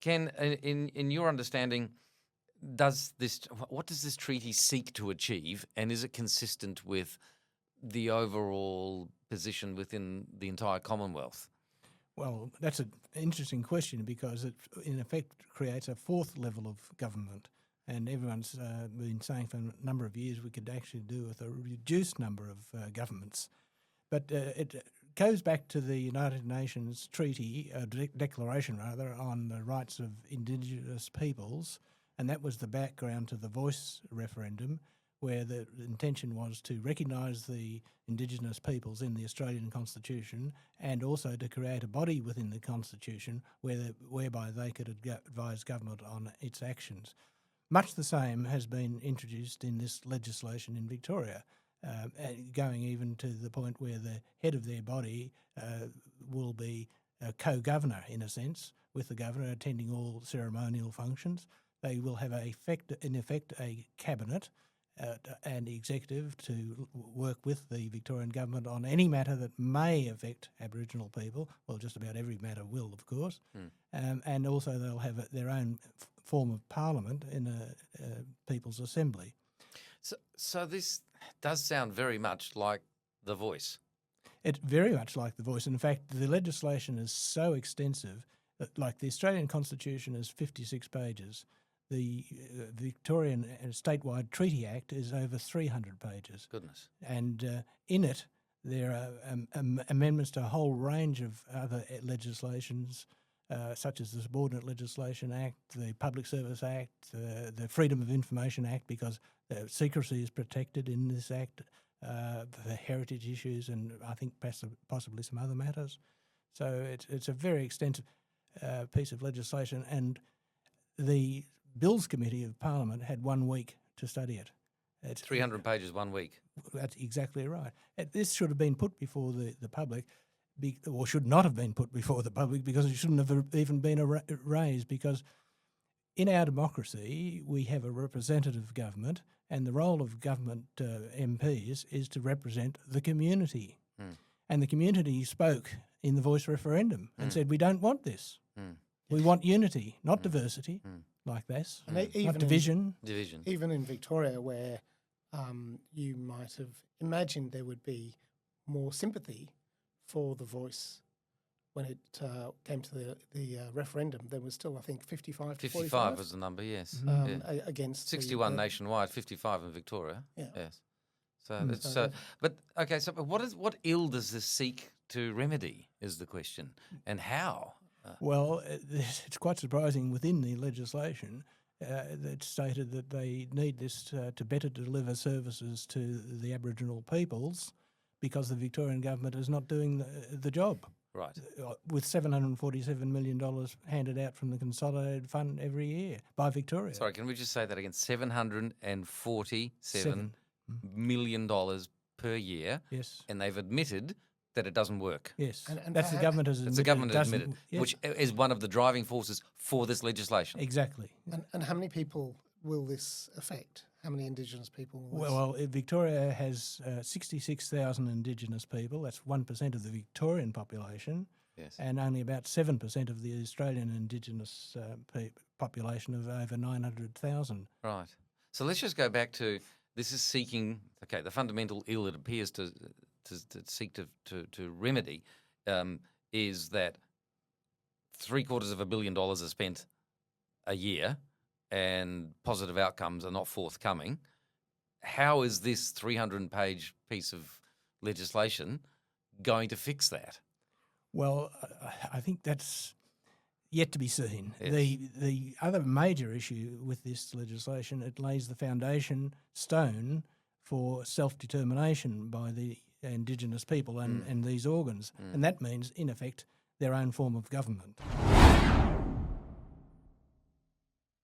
Ken, in your understanding, what does this treaty seek to achieve, and is it consistent with the overall position within the entire Commonwealth? Well, that's an interesting question because it, in effect, creates a fourth level of government. And everyone's been saying for a number of years we could actually do with a reduced number of governments. But it goes back to the United Nations treaty, declaration rather, on the rights of Indigenous peoples, and that was the background to the voice referendum, where the intention was to recognise the Indigenous peoples in the Australian Constitution and also to create a body within the Constitution whereby they could advise government on its actions. Much the same has been introduced in this legislation in Victoria, going even to the point where the head of their body will be a co-governor, in a sense, with the governor attending all ceremonial functions. They will have in effect a cabinet and executive to work with the Victorian government on any matter that may affect Aboriginal people. Well, just about every matter will, of course. And also they'll have their own form of parliament in a People's Assembly. So this does sound very much like the voice. It's very much like the voice. In fact, the legislation is so extensive that, like, the Australian Constitution is 56 pages. The Victorian Statewide Treaty Act is over 300 pages. Goodness. And in it, there are amendments to a whole range of other legislations, such as the Subordinate Legislation Act, the Public Service Act, the Freedom of Information Act, because secrecy is protected in this act, the heritage issues, and I think possibly some other matters. So it's a very extensive piece of legislation, and the Bills Committee of Parliament had 1 week to study it. It's 300 pages 1 week. That's exactly right. This should have been put before the public, or should not have been put before the public, because it shouldn't have even been raised, because in our democracy we have a representative government, and the role of government MPs is to represent the community. And the community spoke in the voice referendum and said, we don't want this. We want unity, not diversity, like this, not division. Even in Victoria, where you might have imagined there would be more sympathy for the voice when it came to the referendum, there was still, I think, 55 to 45. 55 was the number, yes. Against 61 nationwide, 55 in Victoria. Yeah. Yes. So, but what ill does this seek to remedy is the question, and how? Well, it's quite surprising within the legislation it's stated that they need this to better deliver services to the Aboriginal peoples, because the Victorian government is not doing the job. Right. With $747 million handed out from the Consolidated Fund every year by Victoria. Sorry, can we just say that again? $747 million per year. Yes. And they've admitted that it doesn't work. Yes, and that's the government has admitted. It's the government has admitted, admitted, yes. which is one of the driving forces for this legislation. Exactly. And how many people will this affect? How many Indigenous people will this? Well, Victoria has 66,000 Indigenous people. That's 1% of the Victorian population. Yes. And only about 7% of the Australian Indigenous population of over 900,000. Right. So let's just go back to, this is seeking, okay, the fundamental ill it appears to seek to remedy is that $750 million are spent a year and positive outcomes are not forthcoming. How is this 300-page piece of legislation going to fix that? Well, I think that's yet to be seen. Yes. The other major issue with this legislation, it lays the foundation stone for self-determination by the Indigenous people and these organs. And that means, in effect, their own form of government.